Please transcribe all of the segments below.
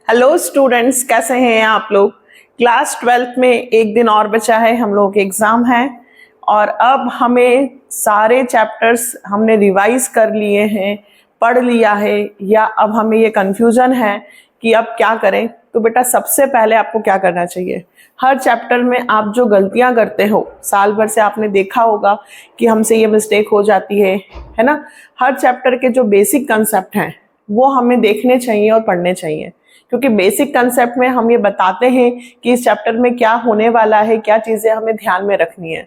Hello students, कैसे हैं आप लोग। क्लास 12th में एक दिन और बचा है, हम लोगों के एग्जाम है और अब हमें सारे चैप्टर्स हमने रिवाइज कर लिए हैं, पढ़ लिया है, या अब हमें ये कंफ्यूजन है कि अब क्या करें। तो बेटा सबसे पहले आपको क्या करना चाहिए, हर चैप्टर में आप जो गलतियां करते हो, साल भर से आपने देखा होगा कि हमसे ये मिस्टेक हो जाती है ना। हर चैप्टर के जो बेसिक कंसेप्ट हैं वो हमें देखने चाहिए और पढ़ने चाहिए, क्योंकि बेसिक कंसेप्ट में हम ये बताते हैं कि इस चैप्टर में क्या होने वाला है, क्या चीजें हमें ध्यान में रखनी है।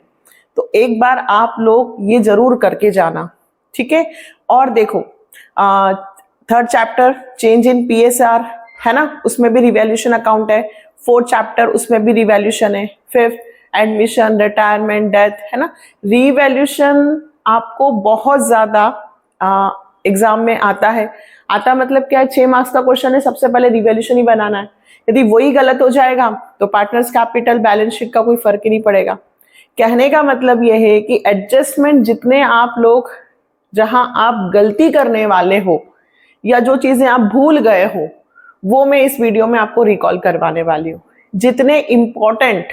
तो एक बार आप लोग ये जरूर करके जाना, ठीक है। और देखो third chapter change in PSR है ना, उसमें भी रिवैल्यूएशन अकाउंट है। फोर्थ चैप्टर उसमें भी रिवैल्यूएशन है। फिफ्थ एडमिशन, रिटायरमेंट, डेथ है ना। रिवैल्यूएशन आपको बहुत ज्यादा एग्जाम में आता है। आता मतलब क्या है, 6 मार्क्स का क्वेश्चन है, सबसे पहले रिवैल्यूएशन ही बनाना है। यदि वही गलत हो जाएगा तो पार्टनर्स कैपिटल, बैलेंस शीट का कोई फर्क ही नहीं पड़ेगा। कहने का मतलब यह है कि एडजस्टमेंट जितने आप लोग, जहां आप गलती करने वाले हो या जो चीजें आप भूल गए हो, वो मैं इस वीडियो में आपको रिकॉल करवाने वाली हूँ। जितने इंपॉर्टेंट,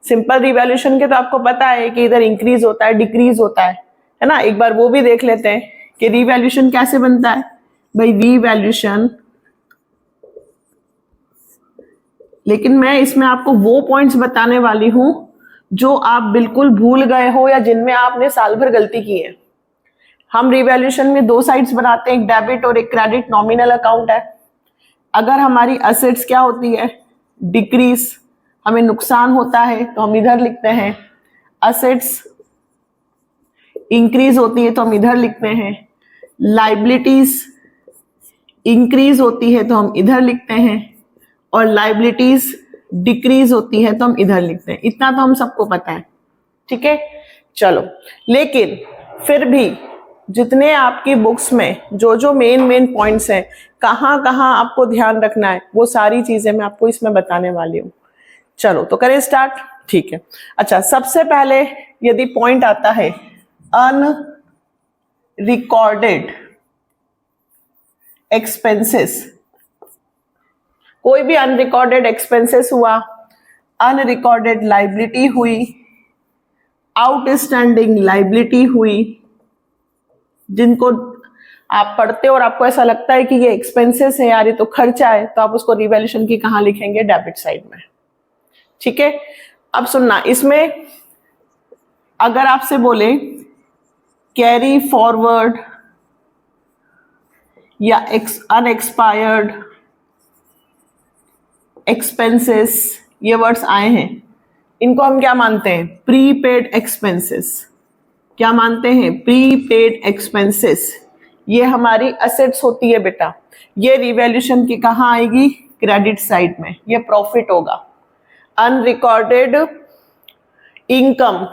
सिंपल रिवैल्यूएशन के तो आपको पता है कि इधर इंक्रीज होता है, डिक्रीज होता है ना। एक बार वो भी देख लेते हैं कि रिवैल्यूएशन कैसे बनता है। भाई रिवैल्यूएशन, लेकिन मैं इसमें आपको वो पॉइंट्स बताने वाली हूं जो आप बिल्कुल भूल गए हो या जिनमें आपने साल भर गलती की है। हम रिवैल्यूएशन में 2 साइड्स बनाते हैं, एक डेबिट और एक क्रेडिट। नॉमिनल अकाउंट है। अगर हमारी असेट्स क्या होती है, डिक्रीज, हमें नुकसान होता है तो हम इधर लिखते हैं। असेट्स इंक्रीज होती है तो हम इधर लिखते हैं। लाइबिलिटीज इंक्रीज होती है तो हम इधर लिखते हैं, और लाइबिलिटीज डिक्रीज होती है तो हम इधर लिखते हैं। इतना तो हम सबको पता है, ठीक है। चलो, लेकिन फिर भी जितने आपकी बुक्स में जो जो मेन पॉइंट्स हैं, कहाँ कहाँ आपको ध्यान रखना है, वो सारी चीजें मैं आपको इसमें बताने वाली हूँ। चलो तो करें स्टार्ट, ठीक है। अच्छा, सबसे पहले यदि पॉइंट आता है अनरिकॉर्डेड एक्सपेंसेस, कोई भी अनरिकॉर्डेड एक्सपेंसेस हुआ, अनरिकॉर्डेड लाइबिलिटी हुई, आउटस्टैंडिंग लाइबिलिटी हुई, जिनको आप पढ़ते हो और आपको ऐसा लगता है कि ये एक्सपेंसेस है यार, ये तो खर्चा है, तो आप उसको रिवैल्यूएशन की कहां लिखेंगे, डेबिट साइड में, ठीक है। अब सुनना, इसमें अगर आपसे बोले कैरी फॉरवर्ड या अनएक्सपायर्ड एक्सपेंसेस, ये वर्ड्स आए हैं, इनको हम क्या मानते हैं, प्रीपेड एक्सपेंसेस। क्या मानते हैं, प्रीपेड एक्सपेंसेस। ये हमारी असेट्स होती है बेटा। ये रिवैल्यूएशन की कहां आएगी, क्रेडिट साइड में, ये प्रॉफिट होगा। अनरिकॉर्डेड इनकम,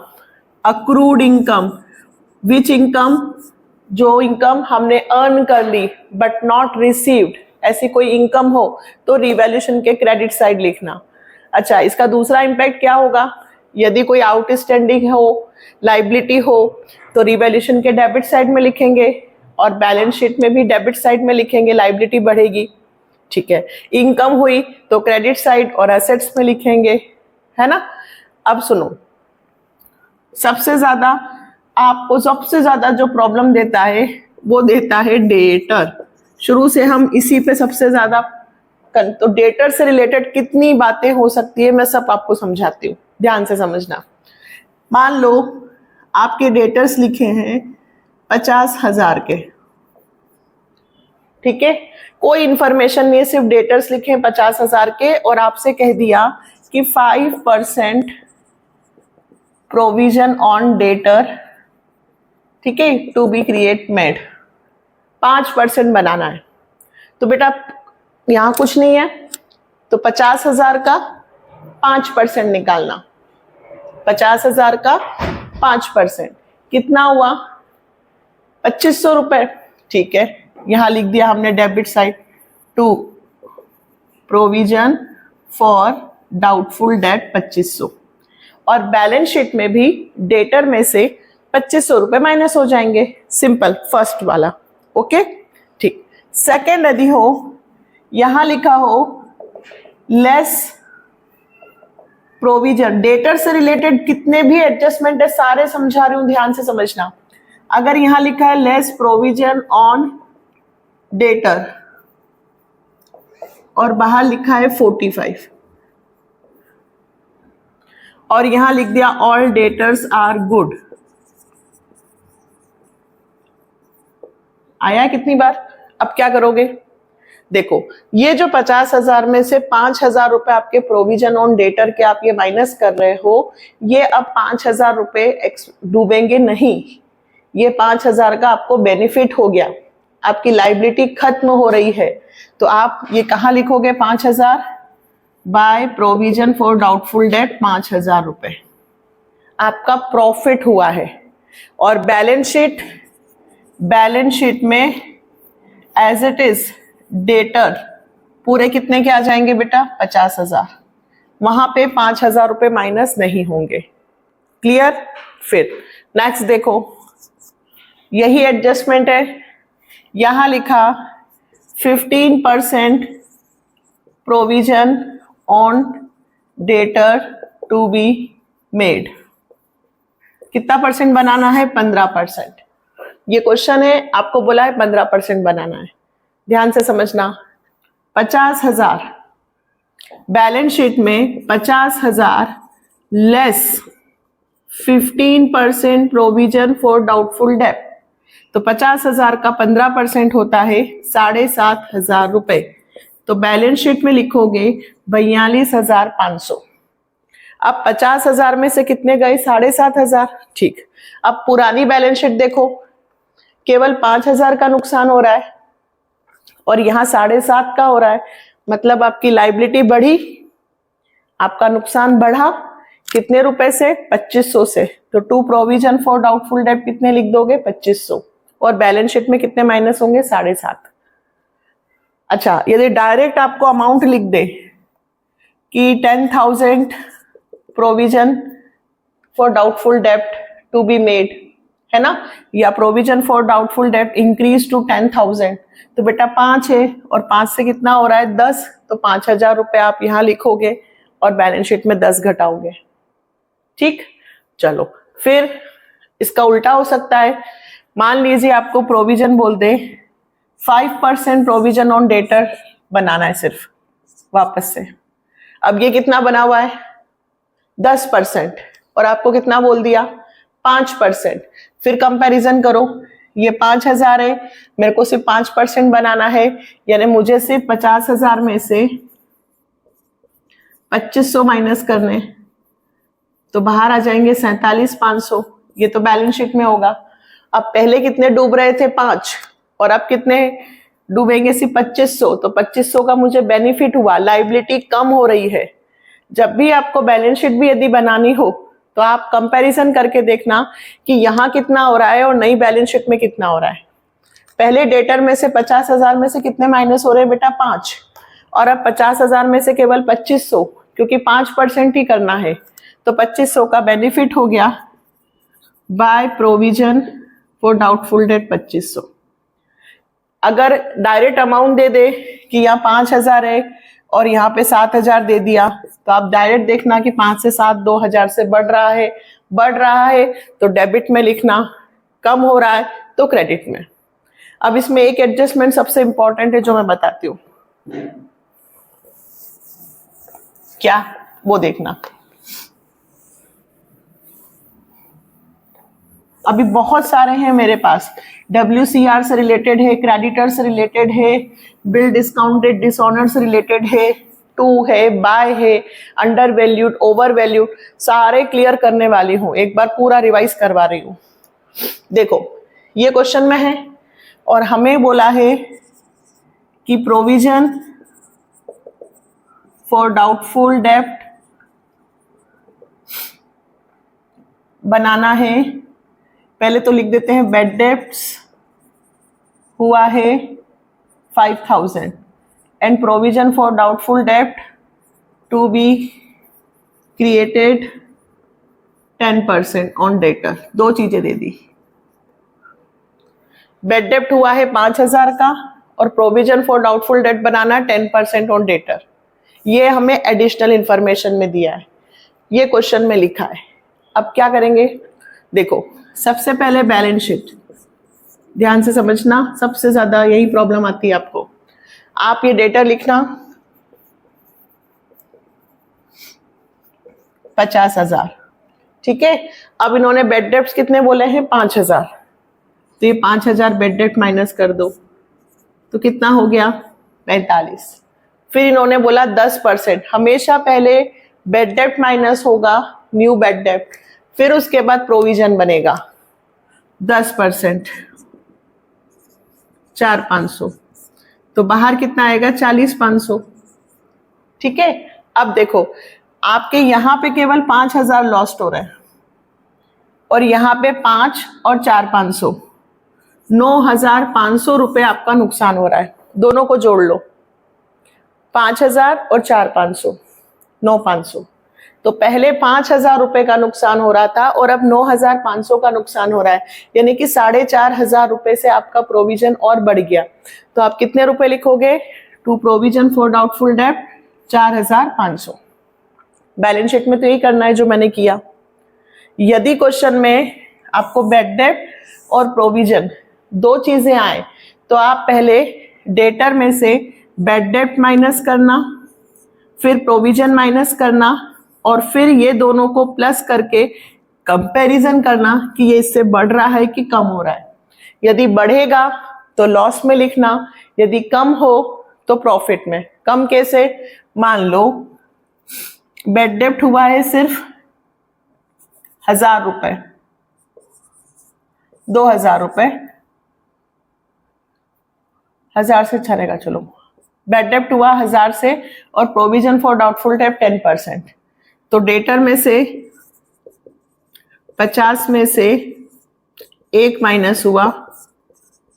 अक्रूड इनकम, विच इनकम, जो इनकम हमने अर्न कर ली बट नॉट रिसीव्ड, ऐसी कोई इनकम हो तो रिवैल्यूएशन के क्रेडिट साइड लिखना। अच्छा, इसका दूसरा इंपैक्ट क्या होगा, यदि कोई आउटस्टैंडिंग हो, लाइबिलिटी हो, तो रिवैल्यूएशन के डेबिट साइड में लिखेंगे और बैलेंस शीट में भी डेबिट साइड में लिखेंगे, लाइबिलिटी बढ़ेगी, ठीक है। इनकम हुई तो क्रेडिट साइड और एसेट्स में लिखेंगे, है ना। अब सुनो, सबसे ज्यादा जो प्रॉब्लम देता है वो देता है डेटर। शुरू से हम इसी पे सबसे ज्यादा, तो डेटर से रिलेटेड कितनी बातें हो सकती है मैं सब आपको समझाती हूँ, ध्यान से समझना। मान लो आपके डेटर्स लिखे हैं 50,000 के, ठीक है। कोई इंफॉर्मेशन नहीं है, सिर्फ डेटर्स लिखे हैं 50,000 के, और आपसे कह दिया कि 5% प्रोविजन ऑन डेटर, ठीक है, टू बी क्रिएट मेड, 5% बनाना है। तो बेटा यहां कुछ नहीं है, तो 50,000 का 5% निकालना। 50,000 का 5% कितना हुआ, 2,500 रुपए, ठीक है। यहां लिख दिया हमने debit side, to provision for doubtful debt 2,500, और बैलेंस शीट में भी डेटर में से 2,500 रुपए माइनस हो जाएंगे। सिंपल, फर्स्ट वाला, ओके, ठीक। सेकेंड यदि हो यहां लिखा हो लेस प्रोविजन, डेटर से रिलेटेड कितने भी एडजस्टमेंट है सारे समझा रही हूं, ध्यान से समझना। अगर यहां लिखा है लेस प्रोविजन ऑन डेटर और बाहर लिखा है 45 और यहां लिख दिया ऑल डेटर्स आर गुड, आया कितनी बार? अब क्या करोगे? देखो, ये जो 50,000 में से 5,000 रुपए आपके प्रोविजन ऑन डेटर के आप ये माइनस कर रहे हो, ये अब 5,000 रुपए डूबेंगे नहीं, ये 5,000 का आपको बेनिफिट हो गया, आपकी लाइबिलिटी खत्म हो रही है। तो आप ये कहाँ लिखोगे? 5,000 by provision for doubtful date 5,000 रुपए आपका प्रॉफिट हुआ है। और बैलेंस शीट में एज इट इज डेटर पूरे कितने के आ जाएंगे बेटा? 50,000, वहां पे 5,000 रुपए माइनस नहीं होंगे। क्लियर? फिर नेक्स्ट देखो, यही एडजस्टमेंट है, यहां लिखा 15% provision on debtor to be made. कितना परसेंट बनाना है? 15%। ये क्वेश्चन है, आपको बोला है 15% बनाना है, ध्यान से समझना। 50,000 बैलेंस शीट में 50,000 less 15% provision for doubtful date, तो 50,000 का 15% होता है 7,500 रुपए। तो बैलेंस शीट में लिखोगे 42,500। अब 50,000 में से कितने गए? 7,500। ठीक, अब पुरानी बैलेंस शीट देखो, केवल 5,000 का नुकसान हो रहा है और यहाँ 7,500 का हो रहा है, मतलब आपकी लाइबिलिटी बढ़ी, आपका नुकसान बढ़ा। कितने रुपए से? 2500 से। तो to provision for doubtful debt कितने लिख दोगे? 2500। और बैलेंस शीट में कितने माइनस होंगे? 7,500। अच्छा, यदि डायरेक्ट आपको अमाउंट लिख दे कि 10,000 provision for doubtful debt to be made, है ना, या provision for doubtful debt increase to 10,000, तो बेटा 5 है और 5 से कितना हो रहा है? 10, तो 5,000 रुपए आप यहां लिखोगे और बैलेंस शीट में 10 घटाओगे। ठीक, चलो फिर इसका उल्टा हो सकता है। मान लीजिए आपको प्रोविजन बोल दे 5% प्रोविजन ऑन डेटर बनाना है सिर्फ वापस से। अब ये कितना बना हुआ है? 10%, और आपको कितना बोल दिया? 5%। फिर कंपैरिजन करो, ये 5,000 है, मेरे को सिर्फ 5% बनाना है, यानी मुझे सिर्फ 50,000 में से 2500 माइनस करने, तो बाहर आ जाएंगे 47,500। ये तो बैलेंस शीट में होगा। अब पहले कितने डूब रहे थे? 5, और अब कितने डूबेंगे? सिर्फ 2500। तो 2500 का मुझे बेनिफिट हुआ, लाइबिलिटी कम हो रही है। जब भी आपको बैलेंस शीट भी यदि बनानी हो तो आप कंपैरिजन करके देखना कि यहाँ कितना हो रहा है और नई बैलेंस शीट में कितना हो रहा है। पहले डेटर में से 50,000 में से कितने माइनस हो रहे हैं बेटा? 5, और अब 50,000 में से केवल 2500, क्योंकि 5% ही करना है, तो 2500 का बेनिफिट हो गया by provision for doubtful date 2500। अगर डायरेक्ट अमाउंट दे दे कि यहाँ 5,000 है और यहाँ पे 7,000 दे दिया, तो आप डायरेक्ट देखना कि 5 से 7 2,000 से बढ़ रहा है तो डेबिट में लिखना, कम हो रहा है तो क्रेडिट में। अब इसमें एक एडजस्टमेंट सबसे इंपॉर्टेंट है जो मैं बताती हूँ, क्या वो देखना। अभी बहुत सारे हैं मेरे पास, WCR से रिलेटेड है, क्रेडिटर से रिलेटेड है, बिल डिस्काउंटेड डिसऑनर से रिलेटेड है, टू है, बाय है, अंडर वैल्यूड, ओवर वैल्यूड, सारे क्लियर करने वाली हूँ। एक बार पूरा रिवाइज करवा रही हूँ। देखो, ये क्वेश्चन में है और हमें बोला है कि प्रोविजन फॉर डाउटफुल डेब्ट बनाना है। पहले तो लिख देते हैं बैड डेब्ट्स हुआ है 5,000 एंड प्रोविजन फॉर डाउटफुल डेब्ट to be created 10% on debtor. दो चीजें दे दी, बैड डेब्ट हुआ है 5,000 का और provision for doubtful date banana 10% on debtor. ये हमें एडिशनल इंफॉर्मेशन में दिया है, ये क्वेश्चन में लिखा है। अब क्या करेंगे, देखो सबसे पहले बैलेंस शीट, ध्यान से समझना, सबसे ज्यादा यही प्रॉब्लम आती है आपको। आप ये डेटर लिखना 50,000, ठीक है। अब इन्होंने बेड डेप्ट कितने बोले हैं, 5,000, तो ये 5,000 बेड डेप्ट माइनस कर दो तो कितना हो गया, 45। फिर इन्होंने बोला 10%, हमेशा पहले बेड डेप्ट माइनस होगा न्यू बेड डेप्ट, फिर उसके बाद प्रोविजन बनेगा 10%, 4,500, तो बाहर कितना आएगा, 40,500, ठीक है। अब देखो आपके यहां पे केवल 5,000 लॉस्ट हो रहा है और यहां पे 5 और 4,500, 9,500 रुपए आपका नुकसान हो रहा है। दोनों को जोड़ लो, 5,000 और 4,500, 9,500। तो पहले 5,000 रुपए का नुकसान हो रहा था और अब 9,500 का नुकसान हो रहा है, यानी कि 4,500 रुपए से आपका प्रोविजन और बढ़ गया। तो आप कितने रुपए लिखोगे, to provision for doubtful debt 4,500। Balance sheet में तो यही करना है जो मैंने किया। यदि क्वेश्चन में आपको बेड डेप्ट और प्रोविजन दो चीजें आए तो आप पहले डेटर में से बेड डेप्ट माइनस करना, फिर प्रोविजन माइनस करना और फिर ये दोनों को प्लस करके कंपैरिजन करना कि ये इससे बढ़ रहा है कि कम हो रहा है। यदि बढ़ेगा तो लॉस में लिखना, यदि कम हो तो प्रॉफिट में। कम कैसे, मान लो बेड डेप्ट हुआ है सिर्फ 1,000 रुपए, 2,000 रुपए, 1,000 से अच्छा रहेगा, चलो बेड डेप्ट हुआ 1,000 से और प्रोविजन फॉर डाउटफुल डेट 10%, तो डेटर में से 50 में से 1 माइनस हुआ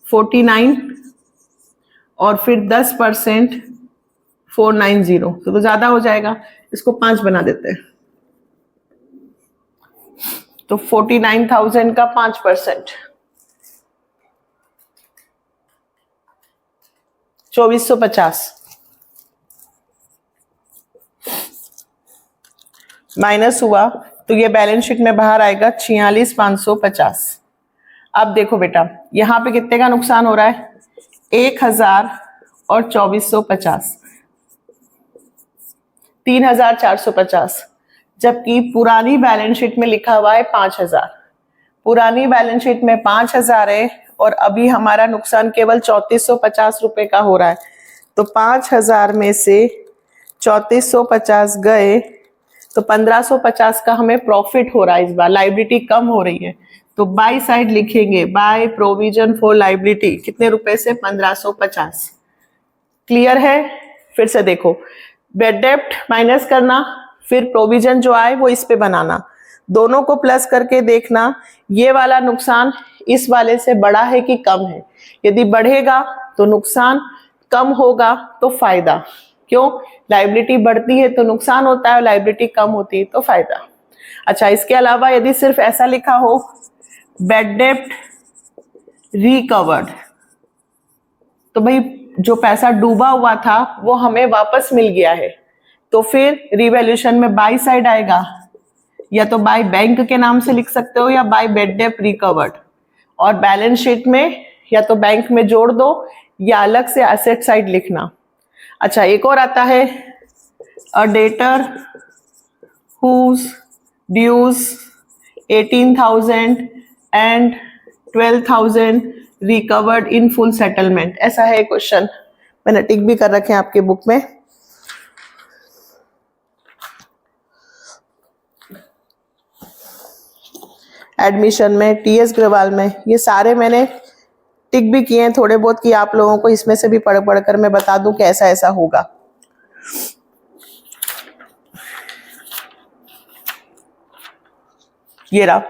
49 और फिर 10% 490, तो ज्यादा हो जाएगा, इसको 5 बना देते हैं। तो 49,000 का 5%, 2,450 माइनस हुआ तो ये बैलेंस शीट में बाहर आएगा 46,550। अब देखो बेटा यहां पे कितने का नुकसान हो रहा है, 1,000 और 2,450, 3,450, जबकि पुरानी बैलेंस शीट में लिखा हुआ है 5,000। पुरानी बैलेंस शीट में 5,000 है और अभी हमारा नुकसान केवल 3,450 रुपए का हो रहा है। तो 5,000 में से 3,450 गए तो 1,550 का हमें प्रॉफिट हो रहा है। इस बार लाइबिलिटी कम हो रही है तो बाई साइड लिखेंगे, बाय प्रोविजन फॉर लाइबिलिटी कितने रुपए से, 1,550। क्लियर है। फिर से देखो, बेड डेप्ट माइनस करना, फिर प्रोविजन जो आए वो इस पे बनाना, दोनों को प्लस करके देखना ये वाला नुकसान इस वाले से बड़ा है कि कम है। यदि बढ़ेगा तो नुकसान, कम होगा तो फायदा। क्यों, लायबिलिटी बढ़ती है तो नुकसान होता है, लायबिलिटी कम होती है तो फायदा। अच्छा, इसके अलावा यदि सिर्फ ऐसा लिखा हो बेड डेप्ट रिकवर्ड, तो भाई जो पैसा डूबा हुआ था वो हमें वापस मिल गया है, तो फिर रिवैल्यूएशन में बाई साइड आएगा, या तो बाय बैंक के नाम से लिख सकते हो या बाय बेड डेप्ट रिकवर्ड, और बैलेंस शीट में या तो बैंक में जोड़ दो या अलग से एसेट साइड लिखना। अच्छा, एक और आता है, a debtor whose dues 18,000 and 12,000 recovered in full settlement. ऐसा है क्वेश्चन, मैंने टिक भी कर रखे हैं आपके बुक में। एडमिशन में, टीएस ग्रवाल में, ये सारे मैंने टिक भी किए हैं थोड़े बहुत कि आप लोगों को इसमें से भी पढ़ पढ़ कर मैं बता दूं कि ऐसा ऐसा होगा। ये रहा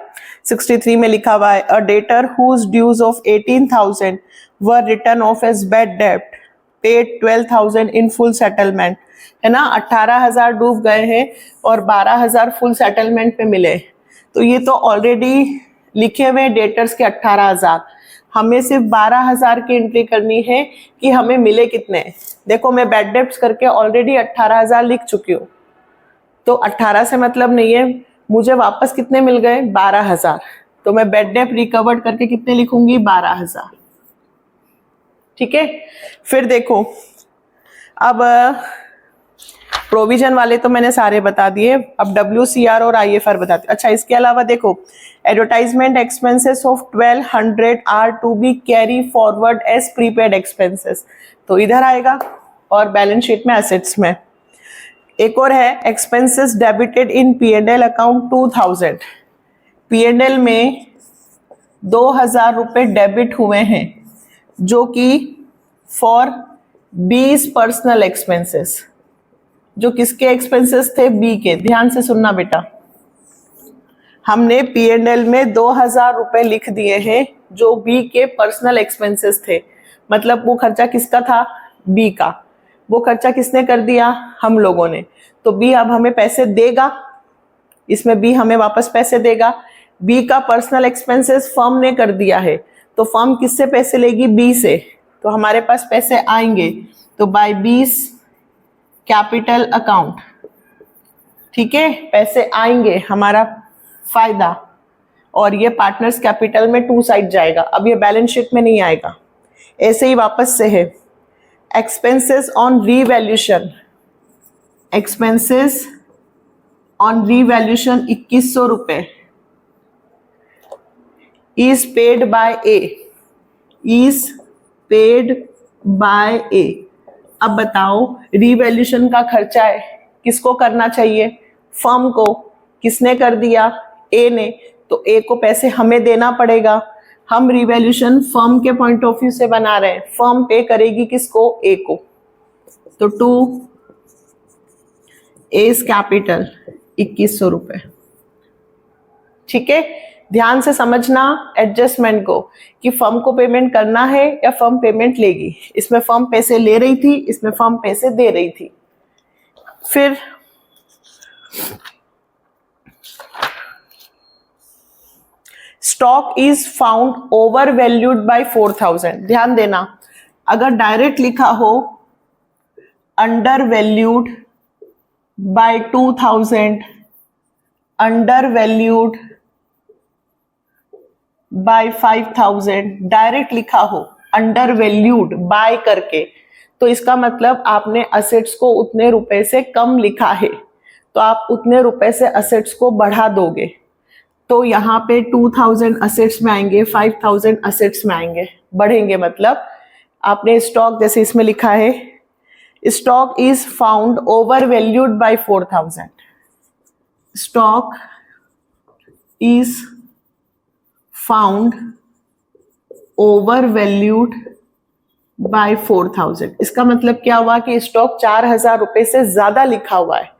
63 में लिखा हुआ है, a debtor whose dues of 18,000 were written off as bad डेप्ट पेड 12,000 इन फुल सेटलमेंट। है ना, 18,000 डूब गए हैं और 12,000 फुल सेटलमेंट पे मिले, तो ये तो ऑलरेडी लिखे हुए डेटर्स के 18,000, हमें सिर्फ 12,000 की एंट्री करनी है कि हमें मिले कितने। देखो मैं बैड डेब्ट्स करके ऑलरेडी 18,000 लिख चुकी हूँ, तो 18 से मतलब नहीं है, मुझे वापस कितने मिल गए 12,000, तो मैं बैड डेब्ट रिकवर्ड करके कितने लिखूंगी 12,000। ठीक है, फिर देखो अब प्रोविजन वाले तो मैंने सारे बता दिए, अब WCR और IFR बताती। अच्छा इसके अलावा देखो advertisement expenses of 1200 are to be carry forward as prepaid expenses, तो इधर आएगा और बैलेंस शीट में एसेट्स में। एक और है expenses debited in P&L account 2000, P&L में 2,000 रुपए डेबिट हुए हैं जो कि फॉर 20 पर्सनल एक्सपेंसेस, जो किसके एक्सपेंसेस थे बी के। ध्यान से सुनना बेटा, हमने P&L में 2,000 रुपए लिख दिए हैं जो बी के पर्सनल एक्सपेंसेस थे, मतलब वो खर्चा किसका था बी का, वो खर्चा किसने कर दिया हम लोगों ने, तो बी अब हमें पैसे देगा, इसमें बी हमें वापस पैसे देगा। बी का पर्सनल एक्सपेंसेस फर्म ने कर दिया है, तो फर्म किससे पैसे लेगी बी से, तो हमारे पास पैसे आएंगे, तो बाय बीस कैपिटल अकाउंट। ठीक है, पैसे आएंगे, हमारा फायदा, और ये पार्टनर्स कैपिटल में 2 साइड जाएगा, अब ये बैलेंस शीट में नहीं आएगा। ऐसे ही वापस से है expenses on revaluation, expenses on revaluation 2100 रुपए is paid by A, is paid by A. अब बताओ रीवैल्यूएशन का खर्चा है, किसको करना चाहिए फर्म को, किसने कर दिया ए ने, तो ए को पैसे हमें देना पड़ेगा। हम रिवैल्यूएशन फर्म के पॉइंट ऑफ व्यू से बना रहे हैं, फर्म पे करेगी किसको ए को, तो 2 एज कैपिटल 2100 रुपए। ठीक है, ध्यान से समझना एडजस्टमेंट को कि फर्म को पेमेंट करना है या फर्म पेमेंट लेगी। इसमें फर्म पैसे ले रही थी, इसमें फर्म पैसे दे रही थी। फिर stock is found over valued bye 4,000, ध्यान देना, अगर डायरेक्ट लिखा हो under valued bye 2,000, under valued bye 5,000, direct लिखा हो अंडर वैल्यूड बाय करके, तो इसका मतलब आपने असेट्स को उतने रुपए से कम लिखा है, तो आप उतने रुपए से असेट्स को बढ़ा दोगे, तो यहाँ पे 2,000 असेट्स में आएंगे, 5,000 असेट्स में आएंगे, बढ़ेंगे। मतलब आपने स्टॉक जैसे इसमें लिखा है stock is found over valued bye 4,000, stock is found over valued bye 4,000, इसका मतलब क्या हुआ कि स्टॉक 4,000 रुपए से ज्यादा लिखा हुआ है।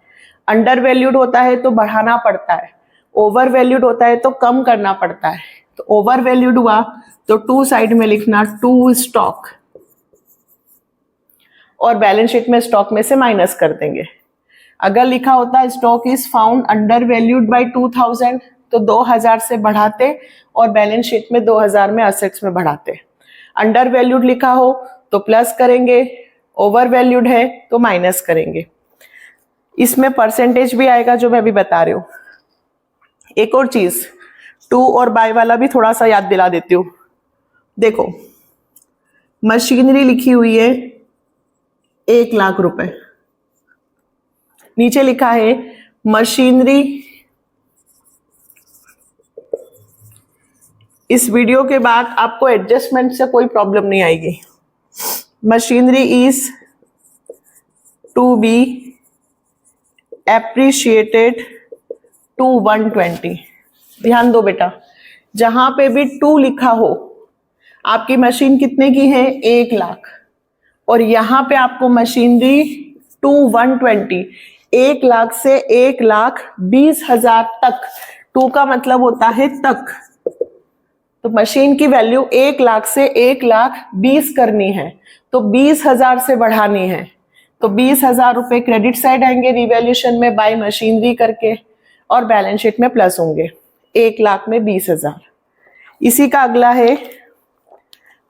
अंडर वैल्यूड होता है तो बढ़ाना पड़ता है, ओवर वैल्यूड होता है तो कम करना पड़ता है, तो ओवर वैल्यूड हुआ तो 2 साइड में लिखना 2 स्टॉक, और बैलेंस शीट में स्टॉक में से माइनस कर देंगे। अगर लिखा होता stock is found under valued bye 2,000 तो 2,000 से बढ़ाते और बैलेंस शीट में 2,000 में असेट्स में बढ़ाते। अंडर वैल्यूड लिखा हो तो प्लस करेंगे, ओवर वैल्यूड है तो माइनस करेंगे। इसमें परसेंटेज भी आएगा जो मैं अभी बता रही हूँ। एक और चीज 2 और बाय वाला भी थोड़ा सा याद दिला देती हूँ। देखो मशीनरी लिखी हुई है 1 लाख रुपए, नीचे लिखा है मशीनरी, इस वीडियो के बाद आपको एडजस्टमेंट से कोई प्रॉब्लम नहीं आएगी। Machinery is to be appreciated to 120, ध्यान दो बेटा, जहां पे भी 2 लिखा हो, आपकी मशीन कितने की है 1 लाख, और यहां पे आपको मशीनरी टू 120, 1 लाख से 1,20,000 तक, 2 का मतलब होता है तक, तो मशीन की वैल्यू 1 लाख से 1,20,000 करनी है, तो 20,000 से बढ़ानी है, तो 20,000 रुपए क्रेडिट साइड आएंगे रिवैल्यूएशन में बाय मशीनरी करके, और बैलेंस शीट में प्लस होंगे 1 लाख में 20,000। इसी का अगला है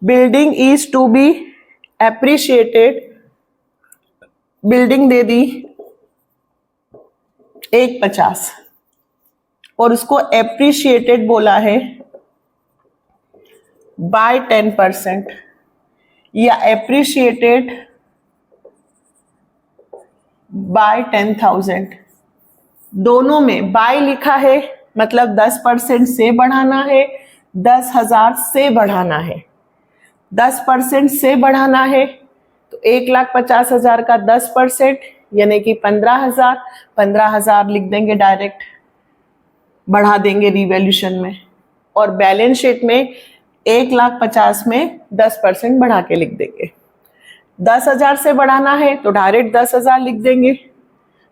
building is to be appreciated, building दे दी 150 और उसको एप्रिशिएटेड बोला है बाय 10% या एप्रिशिएटेड बाय 10,000। दोनों में बाय लिखा है मतलब 10% से बढ़ाना है, 10,000 से बढ़ाना है। 10% से बढ़ाना है तो 1,50,000 का 10% यानी कि 15,000। 15,000 लिख देंगे डायरेक्ट, बढ़ा देंगे रिवैल्यूशन में, और बैलेंस शीट में 1,50,000 में 10% बढ़ा के लिख देंगे। 10,000 से बढ़ाना है तो डायरेक्ट 10,000 लिख देंगे।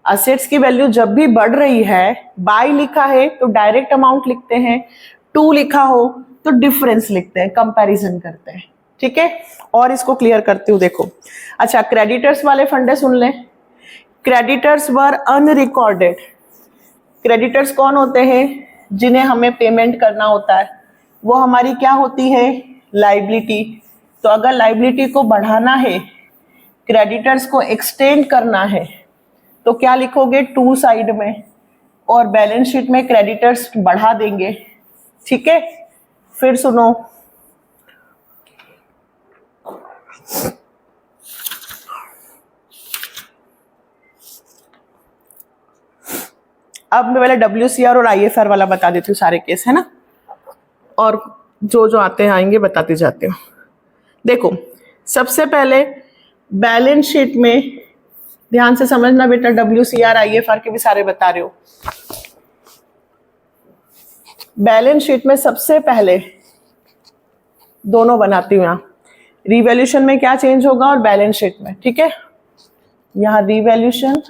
असेट्स की वैल्यू जब भी बढ़ रही है, बाय लिखा है तो डायरेक्ट अमाउंट लिखते हैं, टू लिखा हो तो डिफरेंस लिखते हैं, कंपैरिजन करते हैं। ठीक है, और इसको क्लियर करती हूँ, देखो। अच्छा, क्रेडिटर्स वाले फंडे सुन लें। क्रेडिटर्स वर अनरिकॉर्डेड। क्रेडिटर्स कौन होते हैं? जिन्हें हमें पेमेंट करना होता है, वो हमारी क्या होती है? लाइबिलिटी। तो अगर लाइबिलिटी को बढ़ाना है, क्रेडिटर्स को एक्सटेंड करना है, तो क्या लिखोगे? टू साइड में, और बैलेंस शीट में क्रेडिटर्स बढ़ा देंगे। ठीक है, फिर सुनो, अब मैं पहले WCR और IFR वाला बता देती हूँ, सारे केस है ना, और जो जो आते हैं आएंगे बताते जाते हूँ। देखो, सबसे पहले बैलेंस शीट में ध्यान से समझना बेटा, WCR IFR के भी सारे बता रहे हो। बैलेंस शीट में सबसे पहले दोनों बनाती हूँ, यहाँ रिवैल्यूशन में क्या चेंज होगा और बैलेंस शीट में। ठीक है, यहाँ रिवैल्यूशन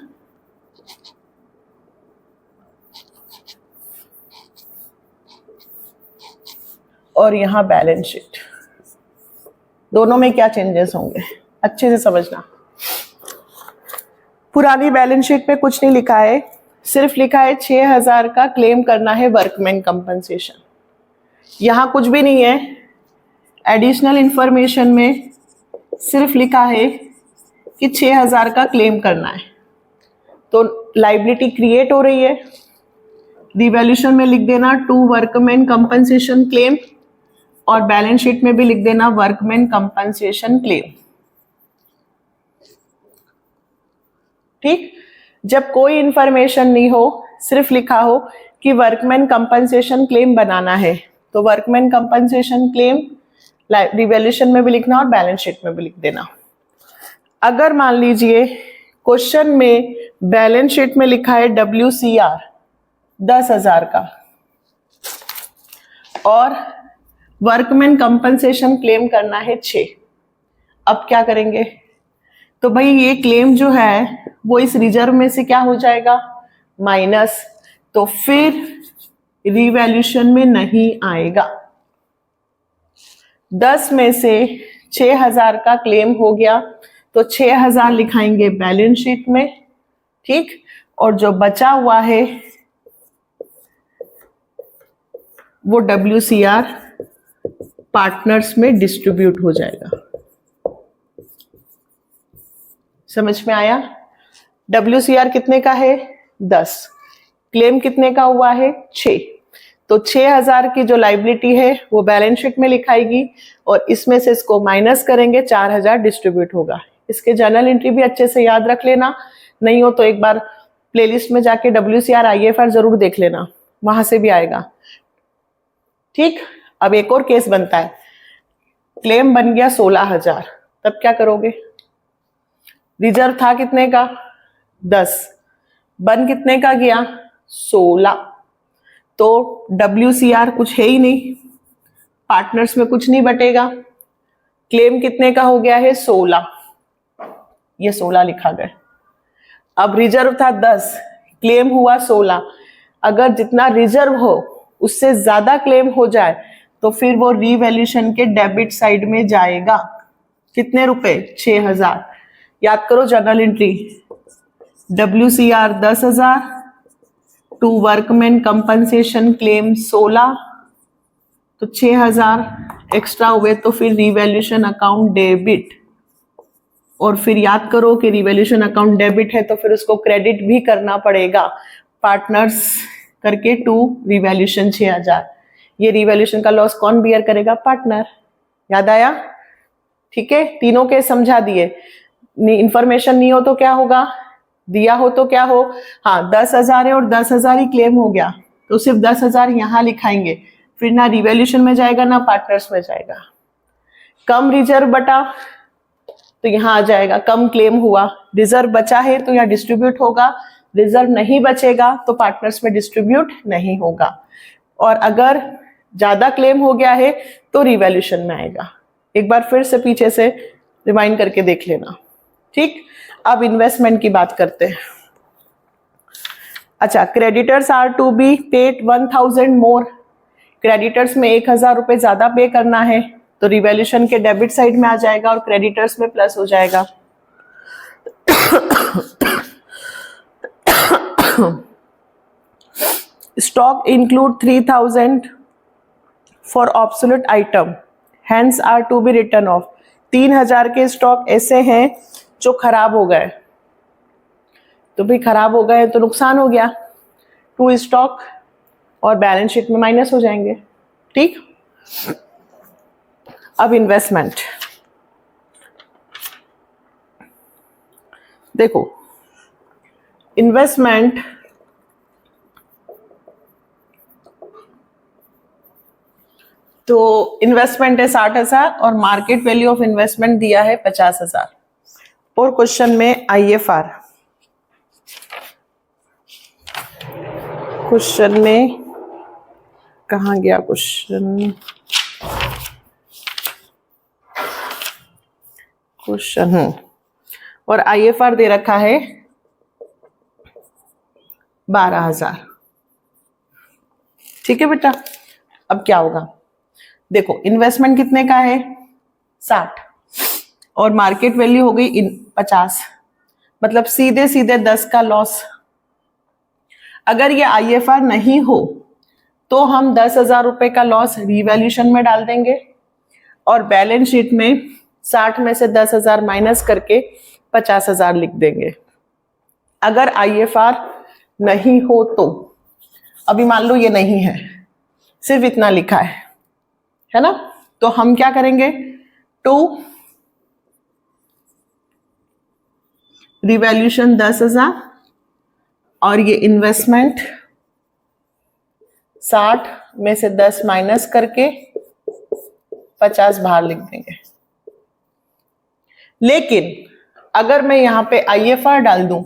और यहाँ बैलेंस शीट, दोनों में क्या चेंजेस होंगे अच्छे से समझना। पुरानी बैलेंस शीट पे कुछ नहीं लिखा है, सिर्फ लिखा है 6,000 का क्लेम करना है वर्कमैन कंपनसेशन। यहाँ कुछ भी नहीं है, एडिशनल इंफॉर्मेशन में सिर्फ लिखा है कि 6,000 का क्लेम करना है। तो लाइबिलिटी क्रिएट हो रही है, रिवैल्यूशन में लिख देना टू वर्कमैन कंपनसेशन क्लेम, और बैलेंस शीट में भी लिख देना वर्कमैन कंपनसेशन क्लेम। ठीक, जब कोई इंफॉर्मेशन नहीं हो, सिर्फ लिखा हो कि वर्कमैन कंपनसेशन क्लेम बनाना है, तो वर्कमैन कंपनसेशन क्लेम रिवैल्यूशन में भी लिखना और बैलेंस शीट में भी लिख देना। अगर मान लीजिए क्वेश्चन में बैलेंस शीट में लिखा है WCR 10,000 का और वर्कमैन कंपनसेशन क्लेम करना है 6, अब क्या करेंगे? तो भाई ये क्लेम जो है वो इस रिजर्व में से क्या हो जाएगा? माइनस, तो फिर रिवैल्यूशन में नहीं आएगा। 10 में से 6,000 का क्लेम हो गया तो 6,000 लिखाएंगे बैलेंस शीट में। ठीक, और जो बचा हुआ है वो WCR पार्टनर्स में डिस्ट्रीब्यूट हो जाएगा। समझ में आया? WCR कितने का है? 10, क्लेम कितने का हुआ है? 6, तो 6,000 की जो लाइबिलिटी है वो बैलेंस शीट में लिखाएगी और इसमें से इसको माइनस करेंगे, 4,000 डिस्ट्रीब्यूट होगा। इसके जर्नल एंट्री भी अच्छे से याद रख लेना, नहीं हो तो एक बार प्लेलिस्ट में जाके WCR IFR जरूर देख लेना, वहां से भी आएगा। ठीक, अब एक और केस बनता है, क्लेम बन गया 16,000, तब क्या करोगे? रिजर्व था कितने का? 10, बन कितने का गया? 16, तो WCR कुछ है ही नहीं, पार्टनर्स में कुछ नहीं बटेगा। क्लेम कितने का हो गया है? 16, ये 16 लिखा गया। अब रिजर्व था 10, क्लेम हुआ 16, अगर जितना रिजर्व हो उससे ज्यादा क्लेम हो जाए तो फिर वो रीवैल्यूशन के डेबिट साइड में जाएगा। कितने रुपए? 6,000। याद करो journal entry, WCR 10,000 to workman compensation claim 16, तो 6,000 एक्स्ट्रा हुए, तो फिर रिवैल्यूएशन अकाउंट डेबिट। और फिर याद करो कि रिवैल्यूएशन अकाउंट डेबिट है तो फिर उसको क्रेडिट भी करना पड़ेगा पार्टनर्स करके टू रिवैल्यूएशन 6,000। ये रिवैल्यूएशन का लॉस कौन बियर करेगा? पार्टनर। याद आया? ठीक है, तीनों के समझा दिए। इंफॉर्मेशन नहीं हो तो क्या होगा, दिया हो तो क्या हो, हाँ 10,000 है और 10,000 ही क्लेम हो गया तो सिर्फ 10,000 यहां लिखाएंगे, फिर ना रिवैल्यूएशन में जाएगा ना पार्टनर्स में जाएगा। कम रिजर्व बटा तो यहां आ जाएगा कम क्लेम हुआ, रिजर्व बचा है तो यहाँ डिस्ट्रीब्यूट होगा, रिजर्व नहीं बचेगा तो पार्टनर्स में डिस्ट्रीब्यूट नहीं होगा। और अगर ज्यादा क्लेम हो गया है तो रिवैल्यूएशन में आएगा। एक बार फिर से पीछे से रिमाइंड करके देख लेना। ठीक, अब इन्वेस्टमेंट की बात करते हैं। अच्छा, creditors are to be paid 1,000 more. Creditors में 1,000 रुपए ज्यादा पे करना है तो रिवैल्यूएशन के डेबिट साइड में आ जाएगा और क्रेडिटर्स में प्लस हो जाएगा। Stock include 3,000 for obsolete item hence are to be written off. 3,000 के स्टॉक ऐसे हैं जो खराब हो गए, तो भाई खराब हो गए तो नुकसान हो गया, टू स्टॉक और बैलेंस शीट में माइनस हो जाएंगे। ठीक, अब इन्वेस्टमेंट देखो। इन्वेस्टमेंट तो इन्वेस्टमेंट है 60,000 और मार्केट वैल्यू ऑफ इन्वेस्टमेंट दिया है 50,000। और क्वेश्चन में IFR, क्वेश्चन में कहाँ गया क्वेश्चन, और IFR दे रखा है 12,000। ठीक है बेटा, अब क्या होगा देखो, इन्वेस्टमेंट कितने का है 60 और मार्केट वैल्यू हो गई 50, मतलब सीधे सीधे 10 का लॉस। अगर ये IFR नहीं हो तो हम 10,000 रुपए का लॉस रिवैल्यूएशन में डाल देंगे और बैलेंस शीट में 60 में से 10,000 माइनस करके 50,000 लिख देंगे। अगर IFR नहीं हो तो, अभी मान लो ये नहीं है, सिर्फ इतना लिखा है ना, तो हम क्या करेंगे, टू रिवैल्यूएशन 10,000 और ये इन्वेस्टमेंट 60 में से 10 माइनस करके 50 बाहर लिख देंगे। लेकिन अगर मैं यहां पे IFR डाल दूं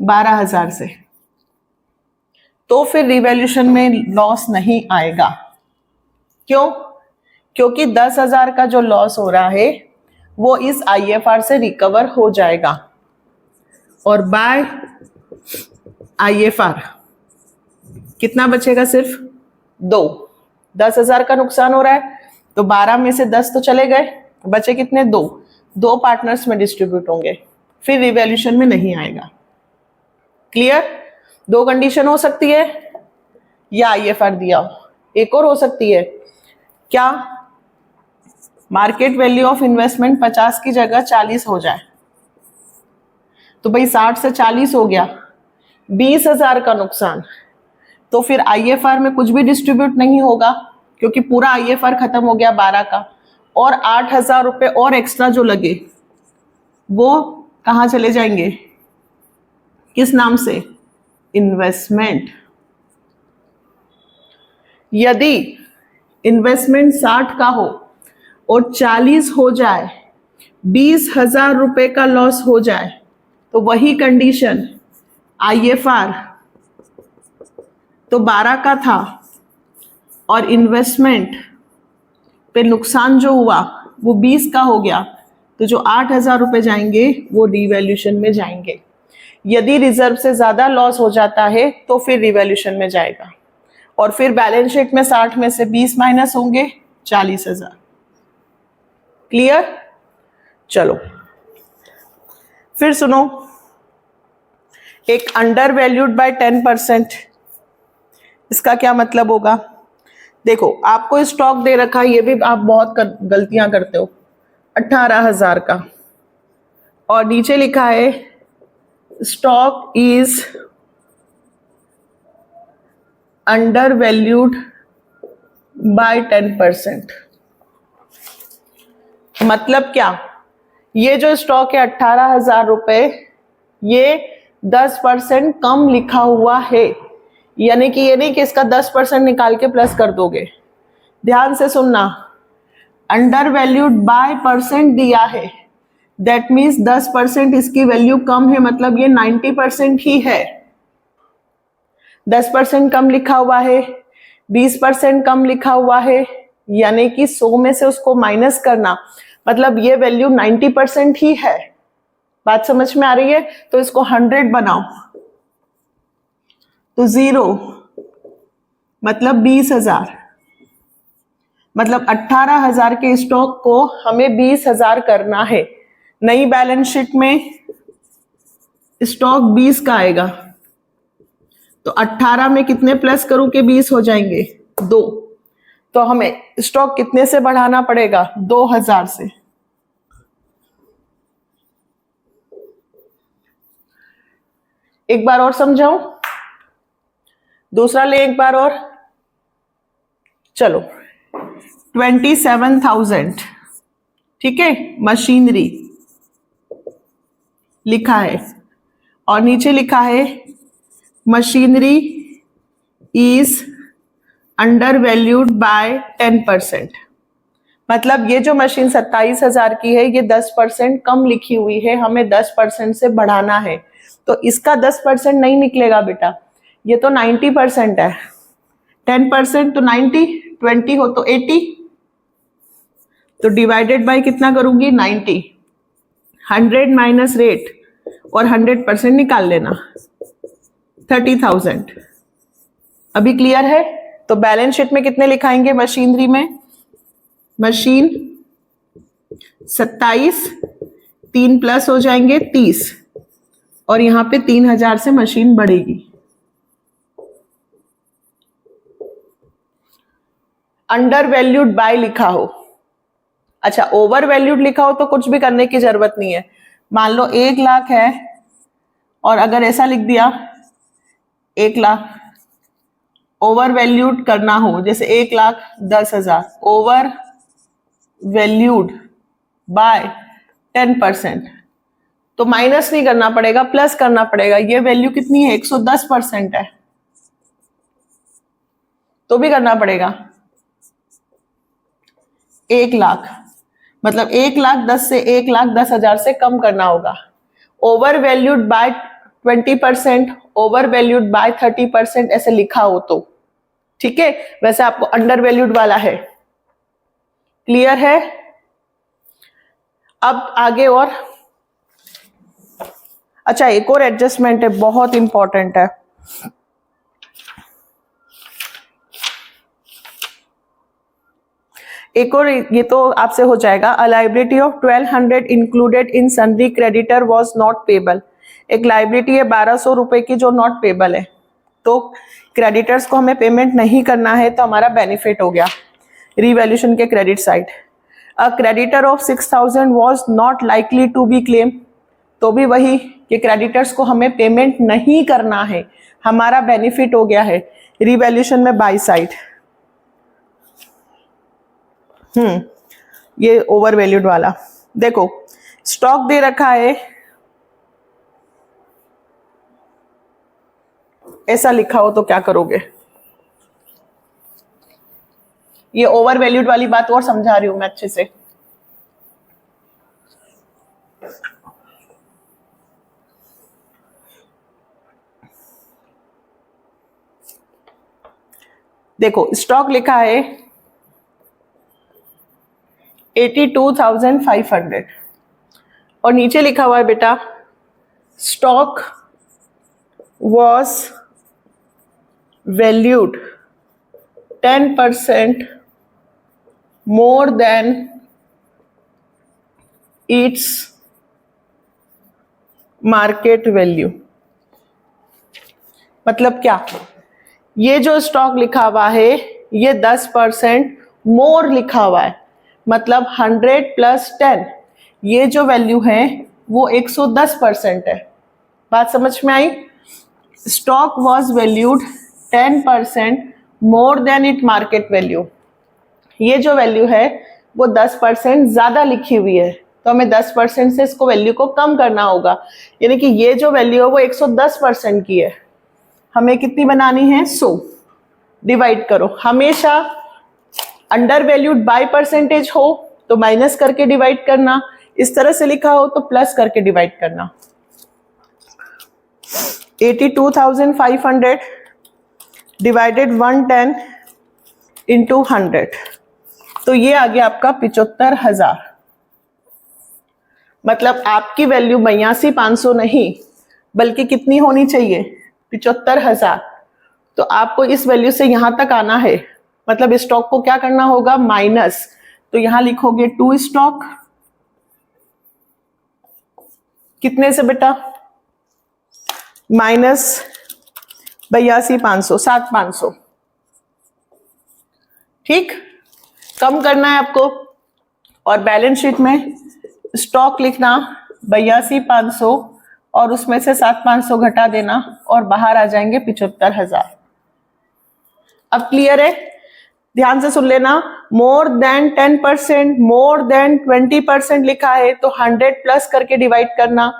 12,000 से तो फिर रिवैल्यूएशन में लॉस नहीं आएगा। क्यों? क्योंकि 10,000 का जो लॉस हो रहा है वो इस IFR से रिकवर हो जाएगा और बाय IFR कितना बचेगा, सिर्फ 2। 10,000 का नुकसान हो रहा है तो 12 में से 10 तो चले गए, बचे कितने, 2 पार्टनर्स में डिस्ट्रीब्यूट होंगे, फिर रिवैल्यूएशन में नहीं आएगा। क्लियर? 2 कंडीशन हो सकती है, या IFR दिया हो, एक और हो सकती है क्या, मार्केट वैल्यू ऑफ इन्वेस्टमेंट 50 की जगह 40 हो जाए, तो भाई 60 से 40 हो गया, 20,000 का नुकसान, तो फिर IFR में कुछ भी डिस्ट्रीब्यूट नहीं होगा क्योंकि पूरा IFR खत्म हो गया 12 का, और 8,000 रुपए और एक्स्ट्रा जो लगे वो कहाँ चले जाएंगे, किस नाम से, इन्वेस्टमेंट। यदि इन्वेस्टमेंट 60 का हो और 40 हो जाए, 20,000 रुपए का लॉस हो जाए, तो वही कंडीशन IFR तो 12 का था और इन्वेस्टमेंट पे नुकसान जो हुआ वो 20 का हो गया, तो जो 8,000 रुपए जाएंगे वो रिवैल्यूएशन में जाएंगे। यदि रिजर्व से ज्यादा लॉस हो जाता है तो फिर रिवैल्यूएशन में जाएगा और फिर बैलेंस शीट में 60 में से 20 माइनस होंगे, 40,000। क्लियर? चलो फिर सुनो, एक अंडर वैल्यूड बाय 10%, इसका क्या मतलब होगा, देखो आपको स्टॉक दे रखा है, ये भी आप बहुत गलतियां करते हो, 18,000 का, और नीचे लिखा है stock is under valued bye 10%। मतलब क्या, ये जो स्टॉक है 18,000 रुपए, ये 10% कम लिखा हुआ है, यानी कि ये नहीं कि इसका 10% निकाल के प्लस कर दोगे। ध्यान से सुनना, अंडर वैल्यूड बाय परसेंट दिया है, दैट मीन्स 10% इसकी वैल्यू कम है, मतलब ये 90% ही है। 10% कम लिखा हुआ है, 20% कम लिखा हुआ है, यानी कि 100 में से उसको माइनस करना, मतलब ये वैल्यू 90% ही है। बात समझ में आ रही है? तो इसको 100 बनाओ, तो 0 मतलब 20,000, मतलब 18,000 के स्टॉक को हमें 20,000 करना है। नई बैलेंस शीट में स्टॉक 20 का आएगा, तो 18 में कितने प्लस करूं कि 20 हो जाएंगे? 2। तो हमें स्टॉक कितने से बढ़ाना पड़ेगा? 2,000 से। एक बार और समझाऊं, दूसरा ले एक बार और, चलो 27,000, ठीक है, मशीनरी लिखा है, और नीचे लिखा है machinery is under valued bye 10%। मतलब ये जो मशीन 27,000 की है, ये 10% कम लिखी हुई है, हमें 10% से बढ़ाना है। तो इसका 10% नहीं निकलेगा बेटा, ये तो 90% है। 10% तो 90, 20 हो तो 80, तो डिवाइडेड बाय कितना करूंगी? 90। 100 माइनस रेट और 100% निकाल लेना, 30,000। अभी क्लियर है? तो बैलेंस शीट में कितने लिखाएंगे मशीनरी में? मशीन 27, 3 प्लस हो जाएंगे 30, और यहां पे 3,000 से मशीन बढ़ेगी। अंडर वैल्यूड बाय लिखा हो, अच्छा ओवर वैल्यूड लिखा हो तो कुछ भी करने की जरूरत नहीं है। मान लो 1 लाख है, और अगर ऐसा लिख दिया 1 लाख, ओवर वैल्यूड करना हो, जैसे 1,10,000 ओवर वैल्यूड बाय 10%, तो माइनस नहीं करना पड़ेगा, प्लस करना पड़ेगा। ये वैल्यू कितनी है? 110% है, तो भी करना पड़ेगा। 1 लाख मतलब 1,10,000 से 1,10,000 से कम करना होगा। Over valued bye 20%, over valued bye 30% ऐसे लिखा हो तो ठीक है। वैसे आपको अंडर वैल्यूड वाला है। क्लियर है? अब आगे और, अच्छा एक और एडजस्टमेंट है, बहुत इंपॉर्टेंट है। एक और, ये तो आपसे हो जाएगा। अ liability of 1200 included in sundry creditor was not payable. एक लायबिलिटी है 1200 रुपए की जो नॉट पेबल है, तो क्रेडिटर्स को हमें पेमेंट नहीं करना है, तो हमारा बेनिफिट हो गया रिवैल्यूएशन के credit side. A creditor of 6,000 was not likely to be claim, तो भी वही कि क्रेडिटर्स को हमें पेमेंट नहीं करना है, हमारा बेनिफिट हो गया है रिवैल्यूएशन में बाई साइड। ये ओवर वैल्यूड वाला देखो, स्टॉक दे रखा है, ऐसा लिखा हो तो क्या करोगे? ये ओवर वैल्यूड वाली बात और समझा रही हूं मैं अच्छे से। देखो स्टॉक लिखा है 82,500, और नीचे लिखा हुआ है बेटा stock was valued 10% more than its market value। मतलब क्या? ये जो स्टॉक लिखा हुआ है ये 10% मोर लिखा हुआ है, मतलब 100 प्लस 10, ये जो वैल्यू है वो 110% है। बात समझ में आई? Stock was valued 10% more than it market value. ये जो वैल्यू है वो 10% ज्यादा लिखी हुई है, तो हमें 10% से इसको वैल्यू को कम करना होगा, यानी कि ये जो वैल्यू है वो 110% की है, हमें कितनी बनानी है? 100। डिवाइड करो, हमेशा अंडर वैल्यूड बाय परसेंटेज हो तो माइनस करके डिवाइड करना, इस तरह से लिखा हो तो प्लस करके डिवाइड करना। 82,500 डिवाइडेड 110 इंटू 100, तो ये आ गया आपका 75,000। मतलब आपकी वैल्यू 82,500 नहीं बल्कि कितनी होनी चाहिए? 75,000। तो आपको इस वैल्यू से यहां तक आना है, मतलब स्टॉक को क्या करना होगा? माइनस। तो यहां लिखोगे 2 स्टॉक, कितने से बेटा? माइनस 82,500, 7,500। ठीक, कम करना है आपको। और बैलेंस शीट में स्टॉक लिखना 82,500 और उसमें से 7,500 घटा देना और बाहर आ जाएंगे 75,000। अब क्लियर है? ध्यान से सुन लेना, मोर देन 10%, मोर देन 20% लिखा है तो 100 प्लस करके डिवाइड करना,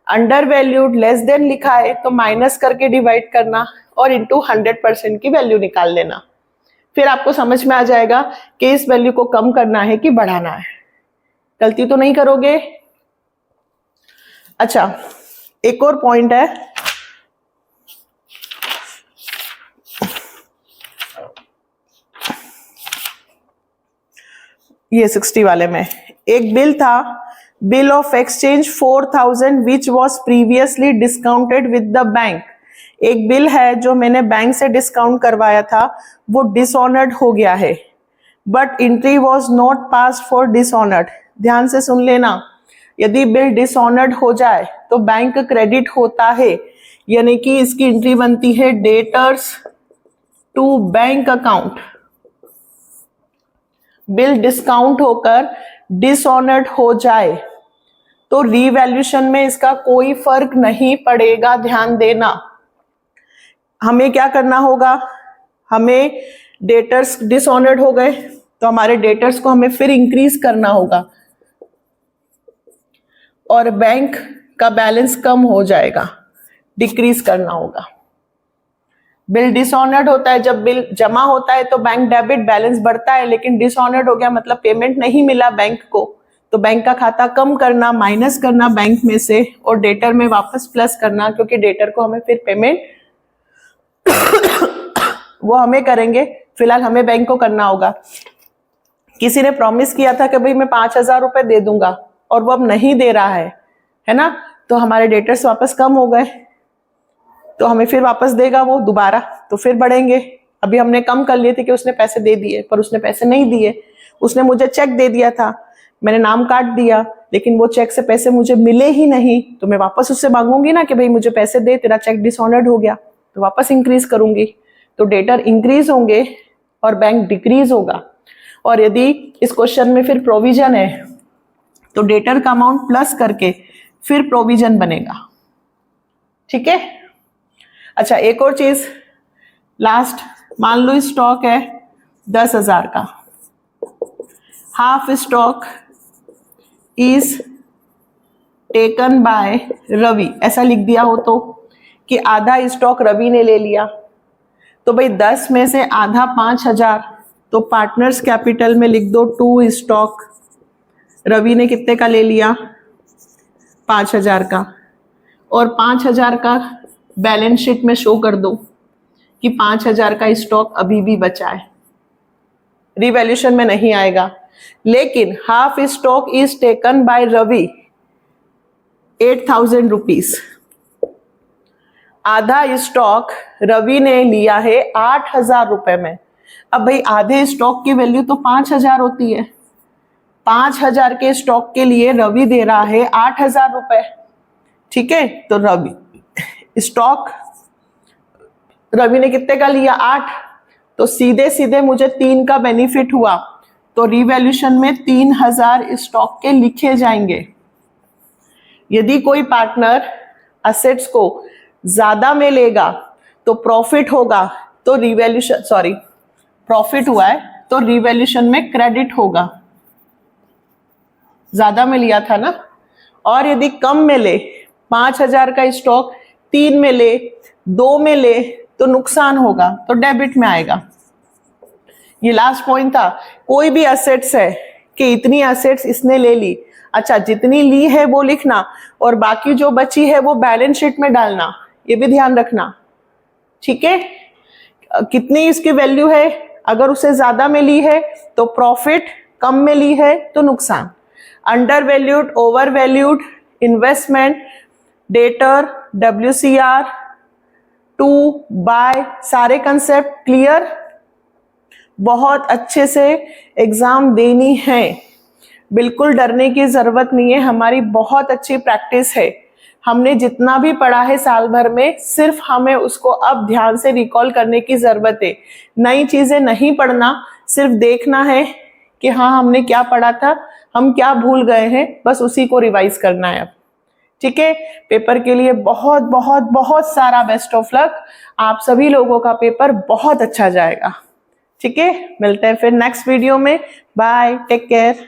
अंडर वैल्यूड लेस देन लिखा है तो माइनस करके डिवाइड करना और इंटू 100% की वैल्यू निकाल लेना। फिर आपको समझ में आ जाएगा कि इस वैल्यू को कम करना है कि बढ़ाना है। गलती तो नहीं करोगे? अच्छा, एक और पॉइंट है, ये 60 वाले में एक बिल था, bill of exchange 4,000 which was previously discounted with the bank. एक बिल है जो मैंने बैंक से डिस्काउंट करवाया था, वो डिसऑनर्ड हो गया है, but entry was not pass for dishonoured. ध्यान से सुन लेना, यदि बिल डिसऑनर्ड हो जाए तो बैंक क्रेडिट होता है, यानी कि इसकी एंट्री बनती है debtors to bank account. Bill discount होकर डिसऑनर्ड हो जाए तो रीवैल्यूएशन में इसका कोई फर्क नहीं पड़ेगा, ध्यान देना। हमें क्या करना होगा? हमें डेटर्स डिसऑनर्ड हो गए तो हमारे डेटर्स को हमें फिर इंक्रीज करना होगा और बैंक का बैलेंस कम हो जाएगा, डिक्रीज करना होगा। बिल डिसऑनर्ड होता है, जब बिल जमा होता है तो बैंक डेबिट बैलेंस बढ़ता है, लेकिन डिसऑनर्ड हो गया मतलब पेमेंट नहीं मिला बैंक को, तो बैंक का खाता कम करना, माइनस करना बैंक में से और डेटर में वापस प्लस करना, क्योंकि डेटर को हमें फिर पेमेंट वो हमें करेंगे, फिलहाल हमें बैंक को करना होगा। किसी ने प्रॉमिस किया था कि भाई मैं 5,000 रुपए दे दूंगा और वो अब नहीं दे रहा है ना, तो हमारे डेटर्स वापस कम हो गए, तो हमें फिर वापस देगा वो दोबारा, तो फिर बढ़ेंगे। अभी हमने कम कर लिए थे कि उसने पैसे दे दिए, पर उसने पैसे नहीं दिए। उसने मुझे चेक दे दिया था, मैंने नाम काट दिया, लेकिन वो चेक से पैसे मुझे मिले ही नहीं, तो मैं वापस उससे मांगूंगी ना कि भाई मुझे पैसे दे, तेरा चेक डिसऑनर्ड हो गया, तो वापस इंक्रीज करूंगी। तो डेटर इंक्रीज होंगे और बैंक डिक्रीज होगा। और यदि इस क्वेश्चन में फिर प्रोविजन है तो डेटर का अमाउंट प्लस करके फिर प्रोविजन बनेगा। ठीक है? अच्छा, एक और चीज लास्ट, मान लो स्टॉक है 10,000 का, half stock is taken by Ravi, ऐसा लिख दिया हो तो कि आधा स्टॉक रवि ने ले लिया, तो भाई 10 में से आधा 5,000, तो पार्टनर्स कैपिटल में लिख दो 2 स्टॉक। रवि ने कितने का ले लिया? 5,000 का, और 5,000 का बैलेंस शीट में शो कर दो कि 5,000 का स्टॉक अभी भी बचा है, रिवैल्यूएशन में नहीं आएगा। लेकिन half stock is taken by Ravi 8,000 rupees, आधा स्टॉक रवि ने लिया है 8,000 रुपए में। अब भाई आधे स्टॉक की वैल्यू तो 5,000 होती है, 5,000 के स्टॉक के लिए रवि दे रहा है 8,000 रुपए। ठीक है, तो रवि स्टॉक रवि ने कितने का लिया? 8, तो सीधे सीधे मुझे 3 का बेनिफिट हुआ, तो रिवैल्यूएशन में 3000 स्टॉक के लिखे जाएंगे। यदि कोई पार्टनर असेट्स को ज्यादा में लेगा तो प्रॉफिट होगा, तो रिवैल्यूएशन प्रॉफिट हुआ है तो रिवैल्यूएशन में क्रेडिट होगा, ज्यादा में लिया था ना। और यदि कम में ले, 5000 का स्टॉक 3 में ले, 2 में ले, तो नुकसान होगा, तो डेबिट में आएगा। ये लास्ट पॉइंट था। कोई भी असेट्स है कि इतनी असेट्स इसने ले ली, अच्छा जितनी ली है वो लिखना और बाकी जो बची है वो बैलेंस शीट में डालना, ये भी ध्यान रखना, ठीक है। कितनी इसकी वैल्यू है, अगर उसे ज्यादा में ली है तो प्रॉफिट, कम में ली है तो नुकसान। Under valued, over valued, investment, debtor, WCR, to buy, सारे कंसेप्ट क्लियर। बहुत अच्छे से एग्जाम देनी है, बिल्कुल डरने की जरूरत नहीं है, हमारी बहुत अच्छी प्रैक्टिस है। हमने जितना भी पढ़ा है साल भर में, सिर्फ हमें उसको अब ध्यान से रिकॉल करने की जरूरत है। नई चीजें नहीं पढ़ना, सिर्फ देखना है कि हाँ हमने क्या पढ़ा था, हम क्या भूल गए हैं, बस उसी को रिवाइज करना है अब, ठीक है। पेपर के लिए बहुत बहुत बहुत सारा बेस्ट ऑफ लक। आप सभी लोगों का पेपर बहुत अच्छा जाएगा, ठीक है। मिलते हैं फिर नेक्स्ट वीडियो में। Bye, take care.